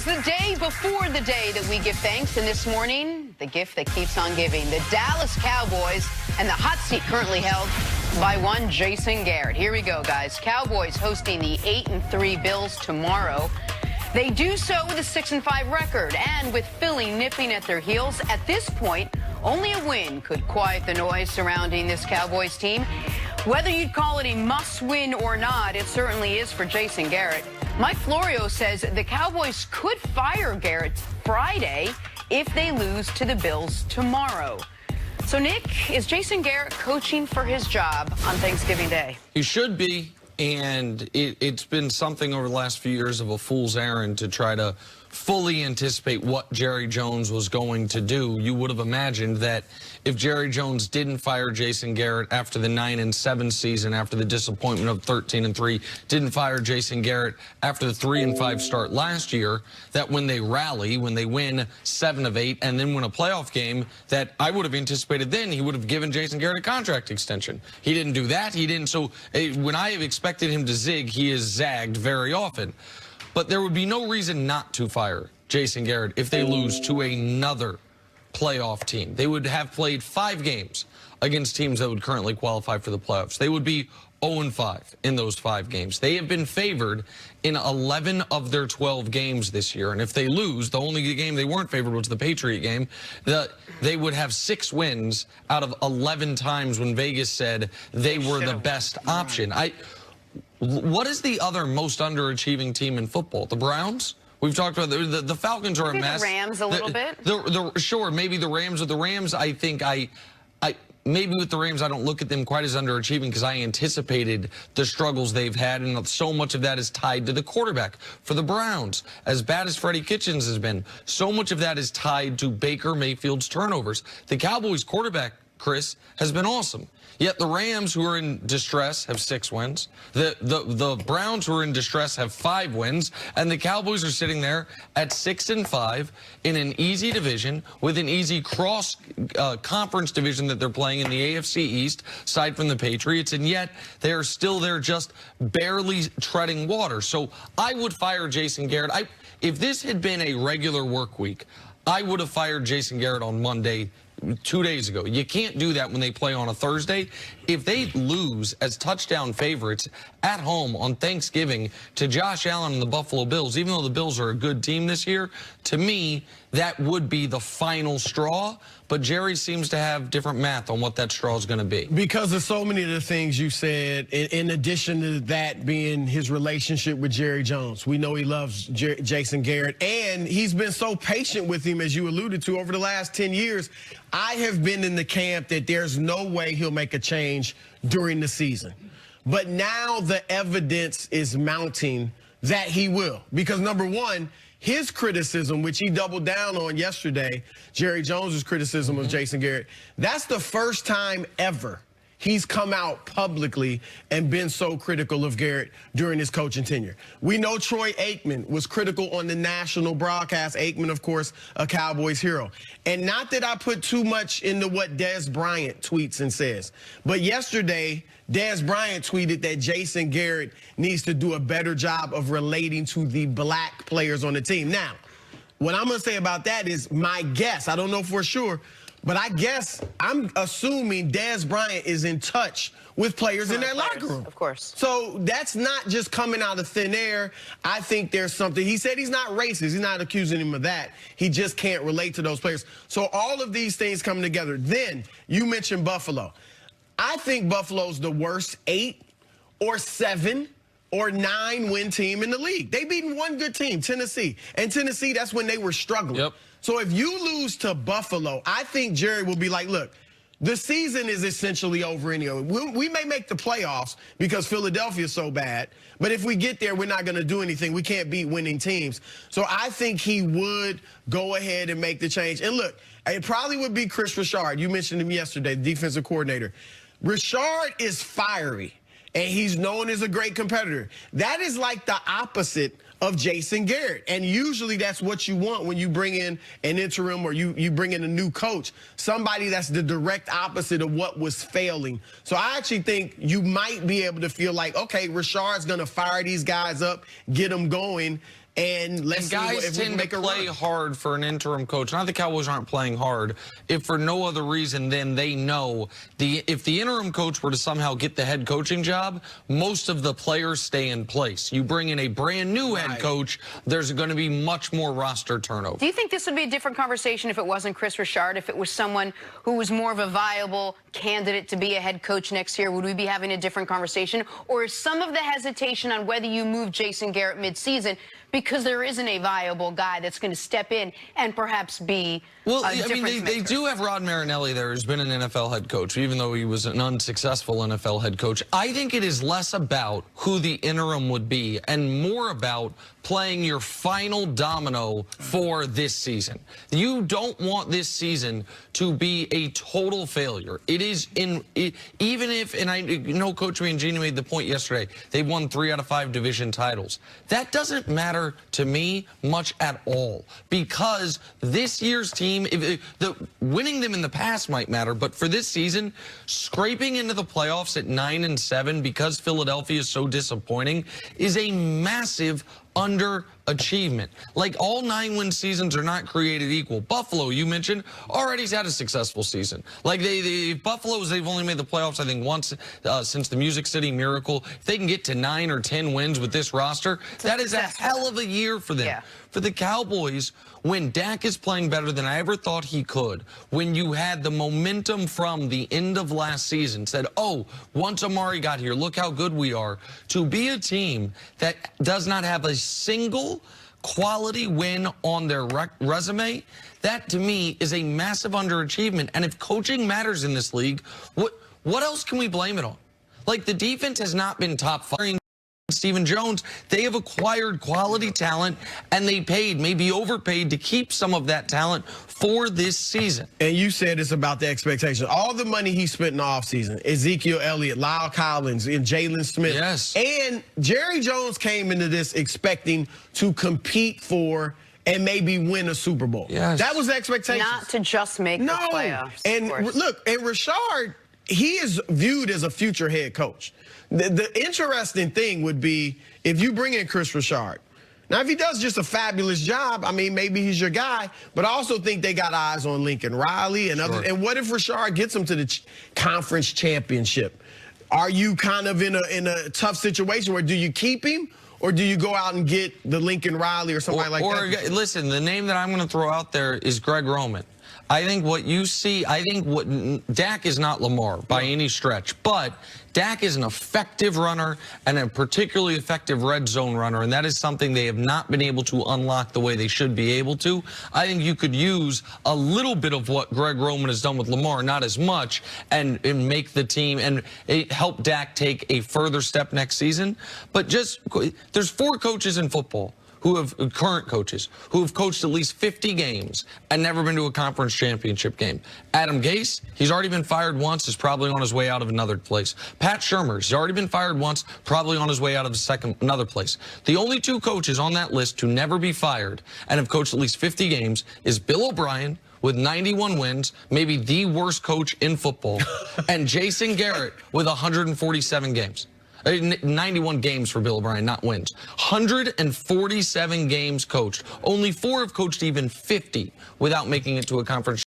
the day before the day that we give thanks, and this morning, the gift that keeps on giving. The Dallas Cowboys and the hot seat currently held by one Jason Garrett. Here we go, guys. Cowboys hosting the 8-3 Bills tomorrow. They do so with a 6-5 record, and with Philly nipping at their heels. At this point, only a win could quiet the noise surrounding this Cowboys team. Whether you'd call it a must-win or not, it certainly is for Jason Garrett. Mike Florio says the Cowboys could fire Garrett Friday if they lose to the Bills tomorrow. So, Nick, is Jason Garrett coaching for his job on Thanksgiving Day? He should be, and it's been something over the last few years of a fool's errand to try to fully anticipate what Jerry Jones was going to do. You would have imagined that if Jerry Jones didn't fire Jason Garrett after the 9-7 season, after the disappointment of 13-3, didn't fire Jason Garrett after the 3-5 start last year, that when they rally, when they win 7 of 8 and then win a playoff game, that I would have anticipated then he would have given Jason Garrett a contract extension. He didn't do that. He didn't. So when I have expected him to zig, he has zagged very often. But there would be no reason not to fire Jason Garrett if they lose to another playoff team. They would have played 5 games against teams that would currently qualify for the playoffs. They would be 0-5 in those 5 games. They have been favored in 11 of their 12 games this year. And if they lose, the only game they weren't favored was the Patriot game. They would have 6 wins out of 11 times when Vegas said they were the best option. What is the other most underachieving team in football? The Browns? We've talked about the Falcons are a mess. The Rams a little bit. Sure, maybe the Rams. With the Rams, I think maybe with the Rams, I don't look at them quite as underachieving because I anticipated the struggles they've had, and so much of that is tied to the quarterback. For the Browns, as bad as Freddie Kitchens has been, so much of that is tied to Baker Mayfield's turnovers. The Cowboys quarterback, Chris, has been awesome. Yet the Rams, who are in distress, have 6 wins. The Browns, who are in distress, have 5 wins. And the Cowboys are sitting there at 6-5 in an easy division with an easy cross-conference division that they're playing in the AFC East, aside from the Patriots. And yet they are still there just barely treading water. So I would fire Jason Garrett. If this had been a regular work week, I would have fired Jason Garrett on Monday 2 days ago. You can't do that when they play on a Thursday. If they lose as touchdown favorites at home on Thanksgiving to Josh Allen and the Buffalo Bills, even though the Bills are a good team this year, to me, that would be the final straw. But Jerry seems to have different math on what that straw is going to be. Because of so many of the things you said, in addition to that being his relationship with Jerry Jones. We know he loves Jason Garrett, and he's been so patient with him, as you alluded to, over the last 10 years. I have been in the camp that there's no way he'll make a change during the season. But now the evidence is mounting that he will. Because, number one, his criticism, which he doubled down on yesterday, Jerry Jones's criticism of Jason Garrett, that's the first time ever he's come out publicly and been so critical of Garrett during his coaching tenure. We know Troy Aikman was critical on the national broadcast. Aikman, of course, a Cowboys hero. And not that I put too much into what Dez Bryant tweets and says, but yesterday, Dez Bryant tweeted that Jason Garrett needs to do a better job of relating to the black players on the team. Now, what I'm going to say about that is my guess. I don't know for sure, but I guess I'm assuming Dez Bryant is in touch with players in that locker room. Of course. So that's not just coming out of thin air. I think there's something. He said he's not racist. He's not accusing him of that. He just can't relate to those players. So all of these things come together. Then you mentioned Buffalo. I think Buffalo's the worst 8 or 7 or 9 win team in the league. They beaten one good team, Tennessee. And Tennessee, that's when they were struggling. Yep. So if you lose to Buffalo, I think Jerry will be like, look, the season is essentially over anyway. We may make the playoffs because Philadelphia is so bad, but if we get there, we're not going to do anything. We can't beat winning teams. So I think he would go ahead and make the change. And look, it probably would be Chris Richard. You mentioned him yesterday, the defensive coordinator. Richard is fiery, and he's known as a great competitor. That is like the opposite of Jason Garrett. And usually that's what you want when you bring in an interim or you bring in a new coach, somebody that's the direct opposite of what was failing. So I actually think you might be able to feel like, okay, Richard's going to fire these guys up, get them going, and let's And see guys if we can tend make to a play run. hard for an interim coach. Not the Cowboys aren't playing hard, if for no other reason than they know if the interim coach were to somehow get the head coaching job, most of the players stay in place. You bring in a brand new head coach, there's going to be much more roster turnover. Do you think this would be a different conversation if it wasn't Chris Richard, if it was someone who was more of a viable candidate to be a head coach next year? Would we be having a different conversation? Or is some of the hesitation on whether you move Jason Garrett midseason because there isn't a viable guy that's going to step in and perhaps be a difference maker? They do have Rod Marinelli there, who's been an NFL head coach, even though he was an unsuccessful NFL head coach. I think it is less about who the interim would be and more about playing your final domino for this season. You don't want this season to be a total failure. It is even if, and I know Coach Mangini made the point yesterday, they won 3 out of 5 division titles. That doesn't matter to me much at all, because this year's team, winning them in the past might matter, but for this season, scraping into the playoffs at 9-7 because Philadelphia is so disappointing is a massive underachievement. Like, all 9-win seasons are not created equal. Buffalo, you mentioned, already's had a successful season. Like, they've only made the playoffs, I think, once since the Music City Miracle. If they can get to 9 or 10 wins with this roster, that is a hell of a year for them. Yeah. For the Cowboys, when Dak is playing better than I ever thought he could, when you had the momentum from the end of last season, said, oh, once Amari got here, look how good we are, to be a team that does not have a single quality win on their resume, that to me is a massive underachievement. And if coaching matters in this league, what else can we blame it on? Like, the defense has not been top 5. Stephen Jones, they have acquired quality talent, and they paid, maybe overpaid, to keep some of that talent for this season. And you said it's about the expectation. All the money he spent in the offseason, Ezekiel Elliott, Lyle Collins, and Jalen Smith. Yes. And Jerry Jones came into this expecting to compete for and maybe win a Super Bowl. Yes. That was the expectation. Not to just make the playoffs. And look, and Richard, he is viewed as a future head coach. The interesting thing would be if you bring in Chris Richard. Now, if he does just a fabulous job, I mean, maybe he's your guy. But I also think they got eyes on Lincoln Riley and others. And what if Richard gets them to the conference championship? Are you kind of in a tough situation where do you keep him? Or do you go out and get the Lincoln Riley or somebody like that? Listen, the name that I'm going to throw out there is Greg Roman. I think what you see, Dak is not Lamar by any stretch, but Dak is an effective runner and a particularly effective red zone runner, and that is something they have not been able to unlock the way they should be able to. I think you could use a little bit of what Greg Roman has done with Lamar, not as much, and make the team and help Dak take a further step next season. But there's 4 coaches in football current coaches who have coached at least 50 games and never been to a conference championship game. Adam Gase, he's already been fired once, is probably on his way out of another place. Pat Shurmur, he's already been fired once, probably on his way out of another place. The only 2 coaches on that list to never be fired and have coached at least 50 games is Bill O'Brien, with 91 wins, maybe the worst coach in football, and Jason Garrett with 147 games. 91 games for Bill O'Brien, not wins. 147 games coached. Only 4 have coached even 50 without making it to a conference